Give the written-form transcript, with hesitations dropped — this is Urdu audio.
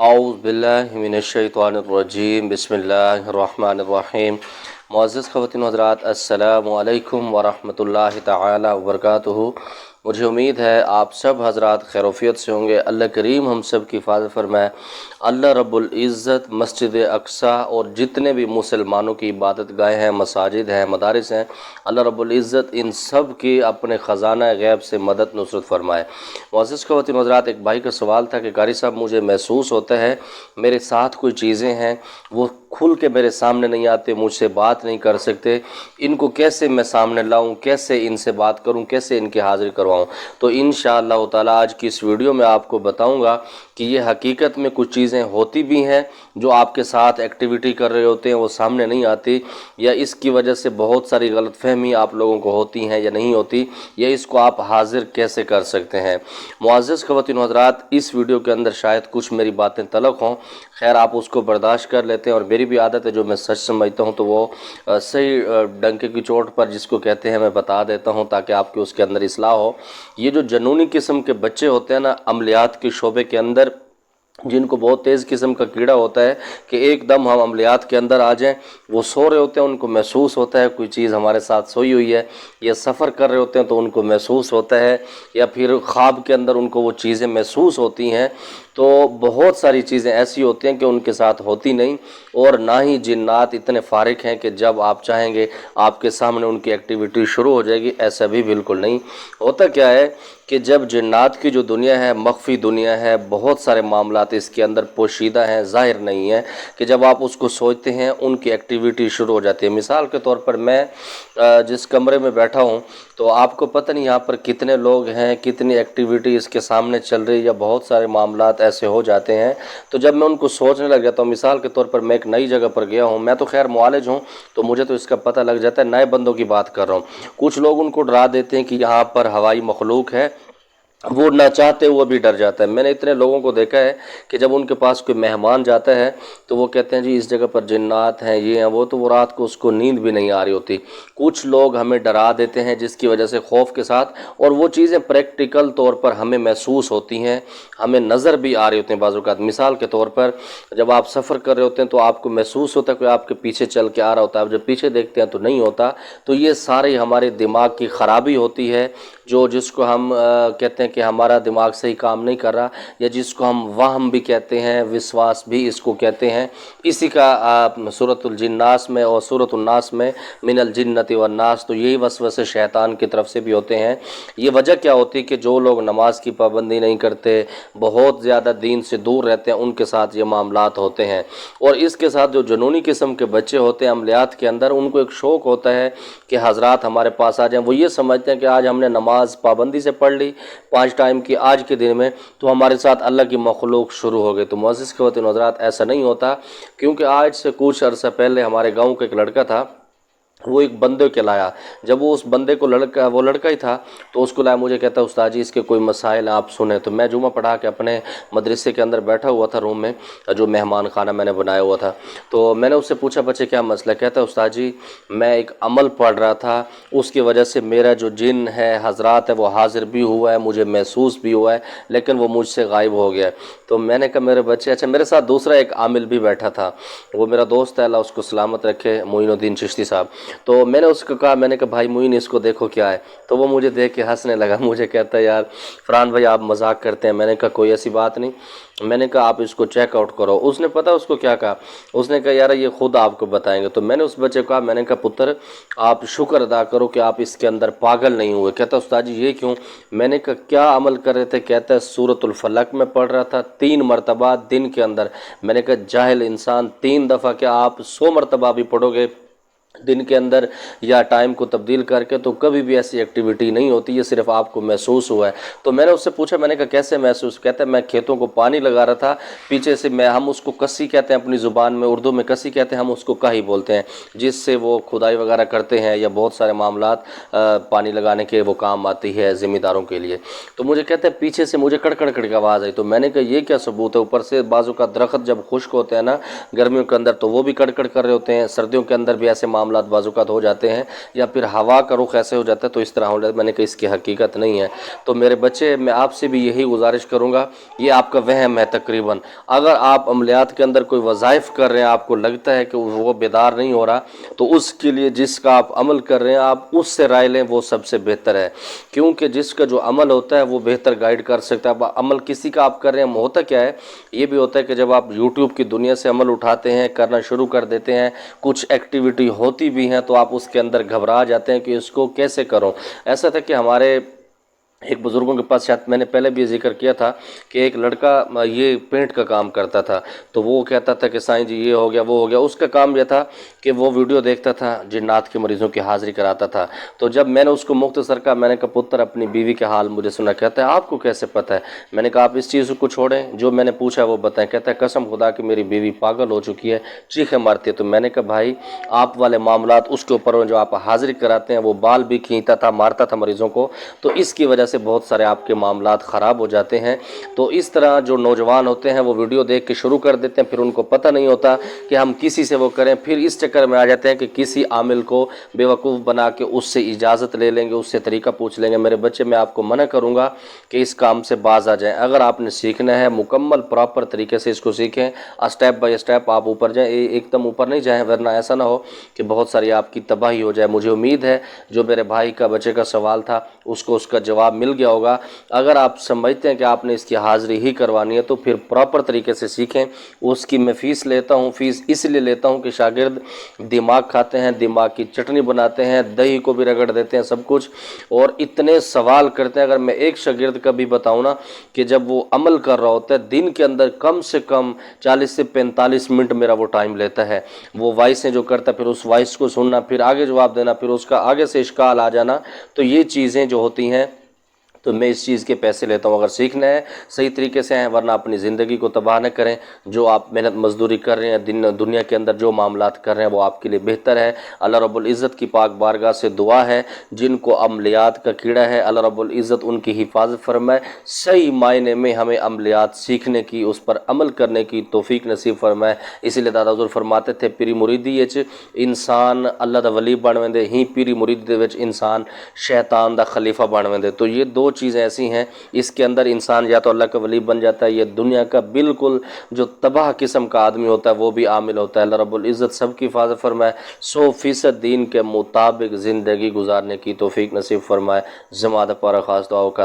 اعوذ باللہ من الشیطان الرجیم بسم اللہ الرحمن الرحیم۔ معزز خواتین و حضرات، السلام علیکم ورحمۃ اللہ تعالی وبرکاتہ۔ مجھے امید ہے آپ سب حضرات خیر و عافیت سے ہوں گے۔ اللہ کریم ہم سب کی حفاظت فرمائے۔ اللہ رب العزت مسجد اقصی اور جتنے بھی مسلمانوں کی عبادت گاہیں ہیں، مساجد ہیں، مدارس ہیں، اللہ رب العزت ان سب کی اپنے خزانہ غیب سے مدد نصرت فرمائے۔ معزز خواتین و حضرات، ایک بھائی کا سوال تھا کہ قاری صاحب مجھے محسوس ہوتا ہے میرے ساتھ کوئی چیزیں ہیں، وہ کھل کے میرے سامنے نہیں آتے، مجھ سے بات نہیں کر سکتے، ان کو کیسے میں سامنے لاؤں، کیسے ان سے بات کروں، کیسے ان کی حاضری کرواؤں؟ تو انشاءاللہ تعالی آج کی اس ویڈیو میں آپ کو بتاؤں گا کہ یہ حقیقت میں کچھ چیزیں ہوتی بھی ہیں جو آپ کے ساتھ ایکٹیویٹی کر رہے ہوتے ہیں، وہ سامنے نہیں آتی، یا اس کی وجہ سے بہت ساری غلط فہمی آپ لوگوں کو ہوتی ہیں یا نہیں ہوتی، یا اس کو آپ حاضر کیسے کر سکتے ہیں۔ معزز خواتین و حضرات، اس ویڈیو کے اندر شاید کچھ میری باتیں تلخ ہوں، خیر آپ اس کو برداشت کر لیتے ہیں، اور میری بھی عادت ہے جو میں سچ سمجھتا ہوں تو وہ صحیح ڈنکے کی چوٹ پر جس کو کہتے ہیں میں بتا دیتا ہوں تاکہ آپ کی اس کے اندر اصلاح ہو۔ یہ جو جنونی قسم کے بچے ہوتے ہیں نا عملیات کے شعبے کے اندر، جن کو بہت تیز قسم کا کیڑا ہوتا ہے کہ ایک دم ہم عملیات کے اندر آ جائیں، وہ سو رہے ہوتے ہیں ان کو محسوس ہوتا ہے کوئی چیز ہمارے ساتھ سوئی ہوئی ہے، یا سفر کر رہے ہوتے ہیں تو ان کو محسوس ہوتا ہے، یا پھر خواب کے اندر ان کو وہ چیزیں محسوس ہوتی ہیں، تو بہت ساری چیزیں ایسی ہوتی ہیں کہ ان کے ساتھ ہوتی نہیں، اور نہ ہی جنات اتنے فارغ ہیں کہ جب آپ چاہیں گے آپ کے سامنے ان کی ایکٹیویٹی شروع ہو جائے گی، ایسا بھی بالکل نہیں ہوتا۔ کیا ہے کہ جب جنات کی جو دنیا ہے مخفی دنیا ہے، بہت سارے معاملات اس کے اندر پوشیدہ ہیں، ظاہر نہیں ہے، کہ جب آپ اس کو سوچتے ہیں ان کی ایکٹیویٹی شروع ہو جاتی ہے۔ مثال کے طور پر میں جس کمرے میں بیٹھا ہوں تو آپ کو پتہ نہیں یہاں پر کتنے لوگ ہیں، کتنی ایکٹیویٹی اس کے سامنے چل رہی ہے، یا بہت سارے معاملات ایسے ہو جاتے ہیں، تو جب میں ان کو سوچنے لگ جاتا ہوں، مثال کے طور پر میں ایک نئی جگہ پر گیا ہوں، میں تو خیر معالج ہوں تو مجھے تو اس کا پتہ لگ جاتا ہے، نئے بندوں کی بات کر رہا ہوں، کچھ لوگ ان کو ڈرا دیتے ہیں کہ یہاں پر ہوائی مخلوق ہے، وہ نہ چاہتے وہ بھی ڈر جاتا ہے۔ میں نے اتنے لوگوں کو دیکھا ہے کہ جب ان کے پاس کوئی مہمان جاتا ہے تو وہ کہتے ہیں جی اس جگہ پر جنات ہیں، یہ ہیں وہ، تو وہ رات کو اس کو نیند بھی نہیں آ رہی ہوتی۔ کچھ لوگ ہمیں ڈرا دیتے ہیں جس کی وجہ سے خوف کے ساتھ، اور وہ چیزیں پریکٹیکل طور پر ہمیں محسوس ہوتی ہیں، ہمیں نظر بھی آ رہی ہوتی ہیں بعض اوقات۔ مثال کے طور پر جب آپ سفر کر رہے ہوتے ہیں تو آپ کو محسوس ہوتا ہے کوئی آپ کے پیچھے چل کے آ رہا ہوتا ہے، جب پیچھے دیکھتے ہیں تو نہیں ہوتا، تو یہ ساری ہمارے دماغ کی خرابی ہوتی ہے، جس کو ہم کہتے ہیں کہ ہمارا دماغ صحیح کام نہیں کر رہا، یا جس کو ہم وہم بھی کہتے ہیں، وسواس بھی اس کو کہتے ہیں۔ اسی کا سورۃ الجناس میں اور سورۃ الناس میں من الجنۃ والناس، تو یہی وسوسے شیطان کی طرف سے بھی ہوتے ہیں۔ یہ وجہ کیا ہوتی ہے کہ جو لوگ نماز کی پابندی نہیں کرتے، بہت زیادہ دین سے دور رہتے ہیں، ان کے ساتھ یہ معاملات ہوتے ہیں۔ اور اس کے ساتھ جو جنونی قسم کے بچے ہوتے ہیں عملیات کے اندر، ان کو ایک شوق ہوتا ہے کہ حضرات ہمارے پاس آ جائیں، وہ یہ سمجھتے ہیں کہ آج ہم نے نماز پابندی سے پڑھ لی 5 ٹائم کی آج کے دن میں، تو ہمارے ساتھ اللہ کی مخلوق شروع ہو گئی۔ تو معزز خواتین و حضرات، ایسا نہیں ہوتا، کیونکہ آج سے کچھ عرصہ پہلے ہمارے گاؤں کا ایک لڑکا تھا، وہ ایک بندے کے لایا، جب وہ اس بندے کو وہ لڑکا ہی تھا تو اس کو لایا، مجھے کہتا ہے استاد جی اس کے کوئی مسائل آپ سنیں۔ تو میں جمعہ پڑھا کے اپنے مدرسے کے اندر بیٹھا ہوا تھا روم میں، جو مہمان خانہ میں نے بنایا ہوا تھا، تو میں نے اس سے پوچھا بچے کیا مسئلہ؟ کہتا ہے استاد جی میں ایک عمل پڑھ رہا تھا، اس کی وجہ سے میرا جو جن ہے حضرات ہے وہ حاضر بھی ہوا ہے، مجھے محسوس بھی ہوا ہے، لیکن وہ مجھ سے غائب ہو گیا۔ تو میں نے کہا میرے بچے، اچھا میرے ساتھ دوسرا ایک عامل بھی بیٹھا تھا، وہ میرا دوست ہے، اللہ اس کو سلامت رکھے، معین الدین چشتی صاحب۔ تو میں نے اس کو کہا، میں نے کہا بھائی معین اس کو دیکھو کیا ہے، تو وہ مجھے دیکھ کے ہنسنے لگا، مجھے کہتا ہے یار فرحان بھائی آپ مذاق کرتے ہیں۔ میں نے کہا کوئی ایسی بات نہیں، میں نے کہا آپ اس کو چیک آؤٹ کرو۔ اس نے پتہ اس کو کیا کہا، اس نے کہا یار یہ خود آپ کو بتائیں گے۔ تو میں نے اس بچے کو کہا، میں نے کہا پتر آپ شکر ادا کرو کہ آپ اس کے اندر پاگل نہیں ہوئے۔ کہتا استاد جی یہ کیوں؟ میں نے کہا کیا عمل کر رہے تھے؟ کہتا ہے سورۃ الفلق میں پڑھ رہا تھا 3 مرتبہ دن کے اندر۔ میں نے کہا جاہل انسان 3 دفعہ کیا آپ 100 مرتبہ بھی پڑھو گے دن کے اندر یا ٹائم کو تبدیل کر کے، تو کبھی بھی ایسی ایکٹیویٹی نہیں ہوتی، یہ صرف آپ کو محسوس ہوا ہے۔ تو میں نے اس سے پوچھا، میں نے کہا کیسے محسوس؟ کہتا ہے میں کھیتوں کو پانی لگا رہا تھا، پیچھے سے ہم اس کو کسی کہتے ہیں اپنی زبان میں، اردو میں کسی کہتے ہیں، ہم اس کو کہی بولتے ہیں، جس سے وہ کھدائی وغیرہ کرتے ہیں یا بہت سارے معاملات پانی لگانے کے وہ کام آتی ہے ذمہ داروں کے لیے۔ تو مجھے کہتا ہے پیچھے سے مجھے کڑ کڑ کڑ کی آواز آئی، تو میں نے کہا یہ کیا ثبوت ہے؟ اوپر سے بازو کا درخت جب خشک ہوتے ہیں نا گرمیوں کے اندر تو وہ بھی کڑ کڑ کر رہے ہوتے ہیں، سردیوں کے اندر بھی ایسے معاملات معاملات بعض اوقات ہو جاتے ہیں یا پھر ہوا کا رخ ایسے ہو جاتا ہے تو اس طرح ہو جاتا ہے۔ میں نے کہا اس کی حقیقت نہیں ہے۔ تو میرے بچے، میں آپ سے بھی یہی گزارش کروں گا، یہ آپ کا وہم ہے تقریباً۔ اگر آپ عملیات کے اندر کوئی وظائف کر رہے ہیں، آپ کو لگتا ہے کہ وہ بیدار نہیں ہو رہا، تو اس کے لیے جس کا آپ عمل کر رہے ہیں آپ اس سے رائے لیں، وہ سب سے بہتر ہے، کیونکہ جس کا جو عمل ہوتا ہے وہ بہتر گائیڈ کر سکتا ہے۔ اب عمل کسی کا آپ کر رہے ہیں، ہوتا کیا ہے، یہ بھی ہوتا ہے کہ جب آپ یوٹیوب کی دنیا سے عمل اٹھاتے ہیں، کرنا شروع کر دیتے ہیں، کچھ ایکٹیویٹی ہوتی بھی ہیں تو آپ اس کے اندر گھبرا جاتے ہیں کہ اس کو کیسے کروں۔ ایسا تھا کہ ہمارے ایک بزرگوں کے پاس، شاید میں نے پہلے بھی ذکر کیا تھا کہ ایک لڑکا یہ پینٹ کا کام کرتا تھا، تو وہ کہتا تھا کہ سائیں جی یہ ہو گیا وہ ہو گیا۔ اس کا کام یہ تھا کہ وہ ویڈیو دیکھتا تھا، جنات کے مریضوں کی حاضری کراتا تھا۔ تو جب میں نے اس کو مختصر کہا، میں نے کہا پتر اپنی بیوی کے حال مجھے سنا۔ کہتا ہے آپ کو کیسے پتہ ہے؟ میں نے کہا آپ اس چیز کو چھوڑیں، جو میں نے پوچھا وہ بتائیں۔ کہتا ہے قسم خدا کہ میری بیوی پاگل ہو چکی ہے، چیخیں مارتی ہے۔ تو میں نے کہا بھائی آپ والے معاملات اس کے اوپر جو آپ حاضری کراتے ہیں، وہ بال بھی کھینچتا تھا، مارتا تھا مریضوں کو، تو اس کی وجہ سے بہت سارے آپ کے معاملات خراب ہو جاتے ہیں۔ تو اس طرح جو نوجوان ہوتے ہیں وہ ویڈیو دیکھ کے شروع کر دیتے ہیں، پھر ان کو پتہ نہیں ہوتا کہ ہم کسی سے وہ کریں، پھر اس چکر میں آ جاتے ہیں کہ کسی عامل کو بیوقوف بنا کے اس سے اجازت لے لیں گے، اس سے طریقہ پوچھ لیں گے۔ میرے بچے، میں آپ کو منع کروں گا کہ اس کام سے باز آ جائیں۔ اگر آپ نے سیکھنا ہے مکمل پراپر طریقے سے اس کو سیکھیں، اسٹیپ بائی اسٹیپ آپ اوپر جائیں، ایک دم اوپر نہیں جائیں، ورنہ ایسا نہ ہو کہ بہت ساری آپ کی تباہی ہو جائے۔ مجھے امید ہے جو میرے بھائی کا بچے کا سوال تھا اس کو اس کا جواب مل گیا ہوگا۔ اگر آپ سمجھتے ہیں کہ آپ نے اس کی حاضری ہی کروانی ہے تو پھر پراپر طریقے سے سیکھیں۔ اس کی میں فیس لیتا ہوں، فیس اس لیے لیتا ہوں کہ شاگرد دماغ کھاتے ہیں، دماغ کی چٹنی بناتے ہیں، دہی کو بھی رگڑ دیتے ہیں، سب کچھ، اور اتنے سوال کرتے ہیں۔ اگر میں ایک شاگرد کا بھی بتاؤں نا کہ جب وہ عمل کر رہا ہوتا ہے دن کے اندر کم سے کم 40 سے 45 منٹ میرا وہ ٹائم لیتا ہے، وہ وائسیں جو کرتا ہے، پھر اس وائس کو سننا، پھر آگے جواب دینا، پھر اس کا آگے سے اشکال آ جانا، تو یہ چیزیں جو ہوتی ہیں تو میں اس چیز کے پیسے لیتا ہوں۔ اگر سیکھنا ہے صحیح طریقے سے ہیں، ورنہ اپنی زندگی کو تباہ نہ کریں۔ جو آپ محنت مزدوری کر رہے ہیں، دنیا کے اندر جو معاملات کر رہے ہیں وہ آپ کے لیے بہتر ہے۔ اللہ رب العزت کی پاک بارگاہ سے دعا ہے جن کو عملیات کا کیڑا ہے، اللہ رب العزت ان کی حفاظت فرمائے، صحیح معنی میں ہمیں عملیات سیکھنے کی، اس پر عمل کرنے کی توفیق نصیب فرمائے۔ اسی لیے دادا حضور فرماتے تھے پیری مریدی وچ انسان اللہ دا ولی بن ویندے، ہی پیری مریدی وچ انسان شیطان دا خلیفہ بن ویندے۔ تو یہ دو چیزیں ایسی ہیں، اس کے اندر انسان یا تو اللہ کا ولی بن جاتا ہے، یہ دنیا کا بالکل جو تباہ قسم کا آدمی ہوتا ہے وہ بھی عامل ہوتا ہے۔ اللہ رب العزت سب کی حفاظت فرمائے، 100% دین کے مطابق زندگی گزارنے کی توفیق نصیب فرمائے۔ زمادہ پارا خاص دعاؤں کا